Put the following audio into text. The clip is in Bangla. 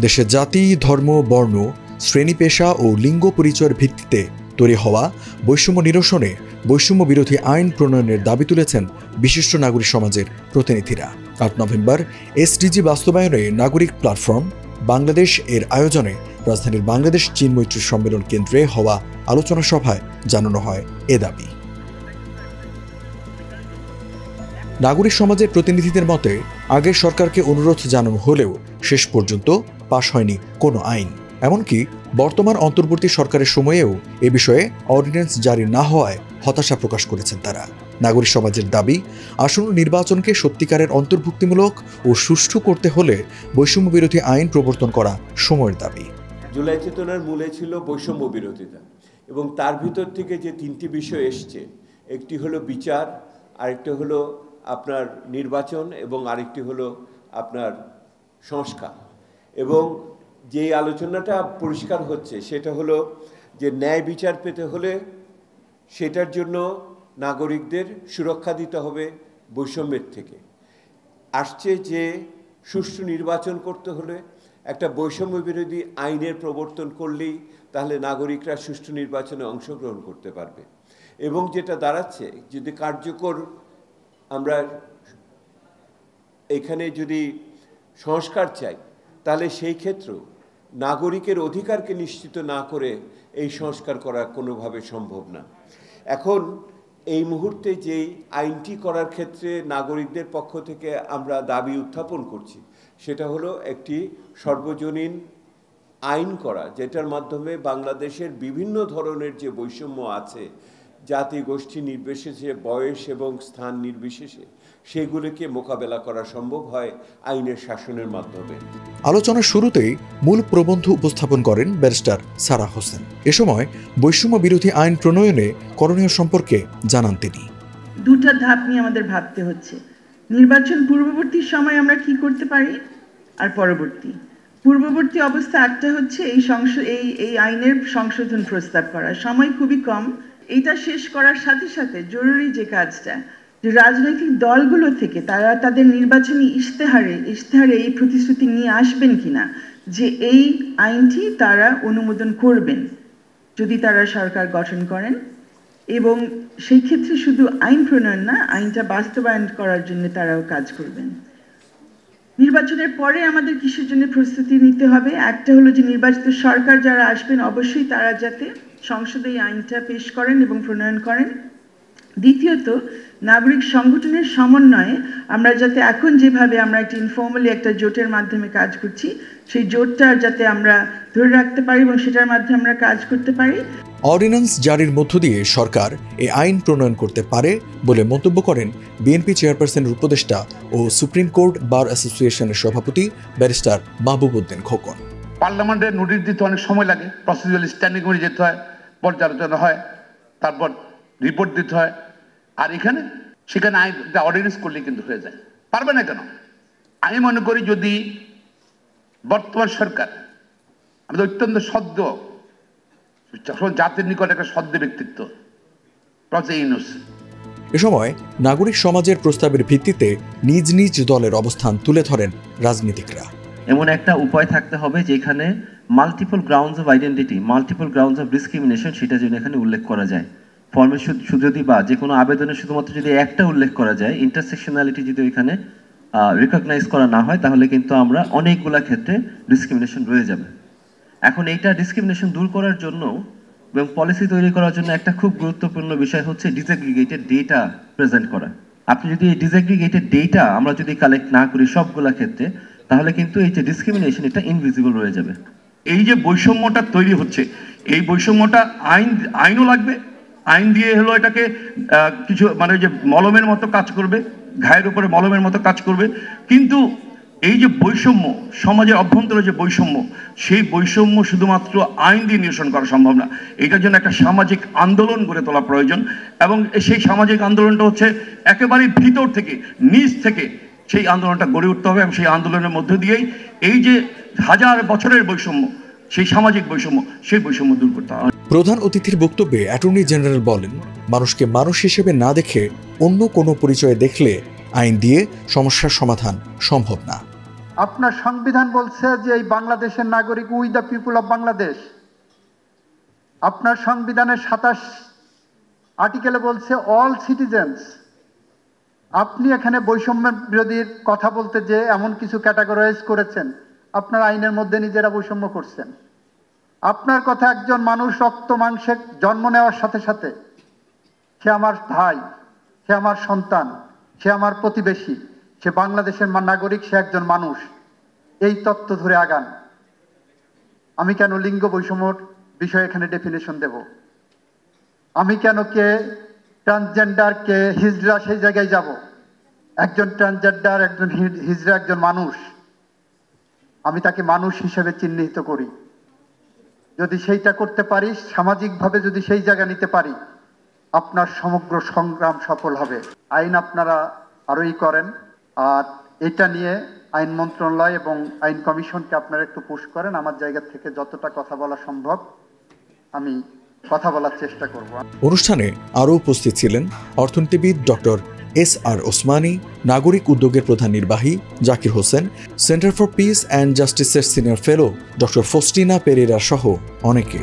দেশের জাতি, ধর্ম, বর্ণ, শ্রেণী, পেশা ও লিঙ্গ পরিচয়ের ভিত্তিতে তৈরি হওয়া বৈষম্য নিরসনে বৈষম্য বিরোধী আইন প্রণয়নের দাবি তুলেছেন বিশিষ্ট নাগরিক সমাজের প্রতিনিধিরা। ৮ নভেম্বর এসডিজি বাস্তবায়নে নাগরিক প্ল্যাটফর্ম বাংলাদেশ এর আয়োজনে রাজধানীর বাংলাদেশ চীন মৈত্রী সম্মেলন কেন্দ্রে হওয়া আলোচনা সভায় জানানো হয় এ দাবি। নাগরিক সমাজের প্রতিনিধিদের মতে, আগের সরকারকে অনুরোধ জানানো হলেও শেষ পর্যন্ত পাশ হয়নি কোনো আইন। এমনকি বর্তমান অন্তর্বর্তী সরকারের সময়েও এ বিষয়ে অর্ডিন্যান্স জারি না হওয়ায় হতাশা প্রকাশ করেছেন তারা। নাগরিক সমাজের দাবি, আসন্ন নির্বাচনকে সত্যিকারের অন্তর্ভুক্তিমূলক ও সুষ্ঠু করতে হলে বৈষম্য বিরোধী আইন প্রবর্তন করা সময়ের দাবি। জুলাই চেতনার মূলে ছিল বৈষম্য বিরোধিতা, এবং তার ভিতর থেকে যে তিনটি বিষয় এসছে, একটি হলো বিচার, আরেকটি হলো আপনার নির্বাচন, এবং আরেকটি হলো আপনার সংস্কার। এবং যে আলোচনাটা পরিষ্কার হচ্ছে সেটা হলো যে ন্যায় বিচার পেতে হলে সেটার জন্য নাগরিকদের সুরক্ষা দিতে হবে বৈষম্যের থেকে। আসছে যে সুষ্ঠু নির্বাচন করতে হলে একটা বৈষম্য বিরোধী আইনের প্রবর্তন করলেই তাহলে নাগরিকরা সুষ্ঠু নির্বাচনে অংশগ্রহণ করতে পারবে। এবং যেটা দাঁড়াচ্ছে, যদি কার্যকর আমরা এখানে যদি সংস্কার চাই, তাহলে সেই ক্ষেত্রেও নাগরিকের অধিকারকে নিশ্চিত না করে এই সংস্কার করা কোনোভাবে সম্ভব না। এখন এই মুহূর্তে যেই আইনটি করার ক্ষেত্রে নাগরিকদের পক্ষ থেকে আমরা দাবি উত্থাপন করছি, সেটা হলো একটি সর্বজনীন আইন করা, যেটার মাধ্যমে বাংলাদেশের বিভিন্ন ধরনের যে বৈষম্য আছে, জাতি গোষ্ঠী নির্বিশেষে, বয়স এবং স্থান নির্বিশেষে, সেগুলিকে মোকাবেলা করা সম্ভব হয় আইনের শাসনের মাধ্যমে। আলোচনার শুরুতেই মূল প্রবন্ধ উপস্থাপন করেন ব্যারিস্টার সারা হোসেন। এ সময় বৈষম্য বিরোধী আইন প্রণয়নে করণীয় সম্পর্কে জানান তিনি। দুটা ধাপ নিয়ে আমাদের ভাবতে হচ্ছে। নির্বাচন পূর্ববর্তী সময় আমরা কি করতে পারি, আর পূর্ববর্তী অবস্থা একটা হচ্ছে এই আইনের সংশোধন প্রস্তাব করা। সময় খুবই কম। এইটা শেষ করার সাথে সাথে জরুরি যে কাজটা, যে রাজনৈতিক দলগুলো থেকে তারা তাদের নির্বাচনী ইশতেহারে এই প্রতিশ্রুতি নিয়ে আসবেন কিনা যে এই আইনটি তারা অনুমোদন করবেন যদি তারা সরকার গঠন করেন, এবং সেই ক্ষেত্রে শুধু আইন প্রণয়ন না, আইনটা বাস্তবায়ন করার জন্য তারাও কাজ করবেন। নির্বাচনের পরে আমাদের কিসের জন্য প্রস্তুতি নিতে হবে? একটা হলো যে নির্বাচিত সরকার যারা আসবেন অবশ্যই তারা যাতে সংসদে এই আইনটা পেশ করেন এবং প্রণয়ন করেন। দ্বিতীয়ত, নাগরিক সংগঠনের সমন্বয়ে আমরা যাতে এখন যেভাবে আমরা একটা ইনফর্মালি একটা জোটের মাধ্যমে কাজ করছি, সেই জোটটা যাতে আমরা ধরে রাখতে পারি এবং সেটার মাধ্যমে আমরা কাজ করতে পারি। অর্ডিন্যান্স জারির মধ্য দিয়ে সরকার এই আইন প্রণয়ন করতে পারে বলে মন্তব্য করেন বিএনপি চেয়ারপারসনের উপদেষ্টা ও সুপ্রিম কোর্ট বার অ্যাসোসিয়েশনের সভাপতি ব্যারিস্টার মাহবুব উদ্দিন খোকন। পার্লামেন্টে নোটিশ দিতে অনেক সময় লাগে, প্রসিডিউরাল স্ট্যান্ডিং কমিটি যেতে হয়, পর্যালোচনা হয়, তারপর রিপোর্ট দিতে হয়। আর সেখানে অর্ডিন্যান্স করলে কিন্তু হয়ে যায়। পারবে না কেন? আমি মনে করি যদি বর্তমান সরকার আমাদের অত্যন্ত সদ্য জাতির নিকট একটা সদ্য ব্যক্তিত্ব এ সময় নাগরিক সমাজের প্রস্তাবের ভিত্তিতে নিজ নিজ দলের অবস্থান তুলে ধরেন রাজনীতিকরা। এমন একটা উপায় থাকতে হবে যেখানে multiple grounds of identity, multiple grounds of discrimination, সেটা যেন এখানে উল্লেখ করা যায়। ফর্মে যদি বা যে কোনো আবেদনে শুধুমাত্র যদি একটা উল্লেখ করা যায়, ইন্টারসেকশনালিটি যদি এখানে রিকগনাইজ করা না হয়, তাহলে কিন্তু আমরা অনেকগুলা ক্ষেত্রে ডিসক্রিমিনেশন রয়ে যাবে। এখন এইটা ডিসক্রিমিনেশন দূর করার জন্য এবং পলিসি তৈরি করার জন্য একটা খুব গুরুত্বপূর্ণ বিষয় হচ্ছে ডিসএগ্রিগেটেড ডেটা প্রেজেন্ট করা। আপনি যদি এই ডিসএগ্রিগেটেড ডেটা আমরা যদি কালেক্ট না করি সবগুলা ক্ষেত্রে, তাহলে কিন্তু এই যে ডিসক্রিমিনেশন এটা ইনভিজিবল রয়ে যাবে। এই যে বৈষম্যটা তৈরি হচ্ছে, এই বৈষম্যটা আইনও লাগবে, আইন দিয়ে হলো এটাকে কিছু মানে যে মলমের মতো কাজ করবে, ঘায়ের উপরে মলমের মতো কাজ করবে। কিন্তু এই যে বৈষম্য, সমাজের অভ্যন্তরে যে বৈষম্য, সেই বৈষম্য শুধুমাত্র আইন দিয়ে নিরসন করা সম্ভব না। এটার জন্য একটা সামাজিক আন্দোলন গড়ে তোলা প্রয়োজন, এবং সেই সামাজিক আন্দোলনটা হচ্ছে একেবারে ভিতর থেকে, নিজ থেকে সেই আন্দোলনটা গড়ে উঠতে হবে, এবং সেই আন্দোলনের মধ্য দিয়েই এই যে হাজার বছরের বৈষম্য, সেই সামাজিক বৈষম্য, সেই বৈষম্য দূর করতে হবে। প্রধান অতিথির বক্তব্যে অ্যাটর্নি জেনারেল বলেন, মানুষকে মানুষ হিসেবে না দেখে অন্য কোনো পরিচয়ে দেখলে আইন দিয়ে সমস্যার সমাধান সম্ভব না। আপনার সংবিধান বলছে যে এই বাংলাদেশের নাগরিক we the people of Bangladesh. আপনার সংবিধানের 27 আর্টিকেলে বলছে অল সিটিজেন্স। আপনি এখানে বৈষম্য বিরোধীর কথা বলতে যে এমন কিছু ক্যাটাগরাইজ করেছেন, আপনার আইনের মধ্যে নিজেরা বৈষম্য করছেন। আপনার কথা একজন মানুষ রক্ত মাংসে জন্ম নেওয়ার সাথে সাথে সে আমার ভাই, সে আমার সন্তান, সে আমার প্রতিবেশী, সে বাংলাদেশের নাগরিক, সে একজন মানুষ, এই তত্ত্ব ধরে আগান। আমি কেন লিঙ্গ বৈষম্যর বিষয়ে এখানে ডেফিনেশন দেব? আমি কেন কে ট্রান্সজেন্ডার, কে হিজড়া সেই জায়গায় যাব? একজন ট্রান্সজেন্ডার, একজন হিজড়া একজন মানুষ, আমি তাকে মানুষ হিসেবে চিহ্নিত করি। যদি সেইটা করতে পারি, সামাজিকভাবে যদি সেই জায়গা নিতে পারি, আপনার সমগ্র সংগ্রাম সফল হবে। আইন আপনারা আরোই করেন, আর এটা নিয়ে আইন মন্ত্রণালয় এবং আইন কমিশনকে আপনারা একটু পুশ করেন। আমার জায়গা থেকে যতটা কথা বলা সম্ভব আমি কথা বলার চেষ্টা করব। অনুষ্ঠানে আরও উপস্থিত ছিলেন অর্থনীতিবিদ ডক্টর SR ওসমানী, নাগরিক উদ্যোগের প্রধান নির্বাহী Zakir Hossain, centre for piece and জাস্টিসের সিনিয়র ফেলো ডক্টর ফস্টিনা পেরেরা সহ অনেকে।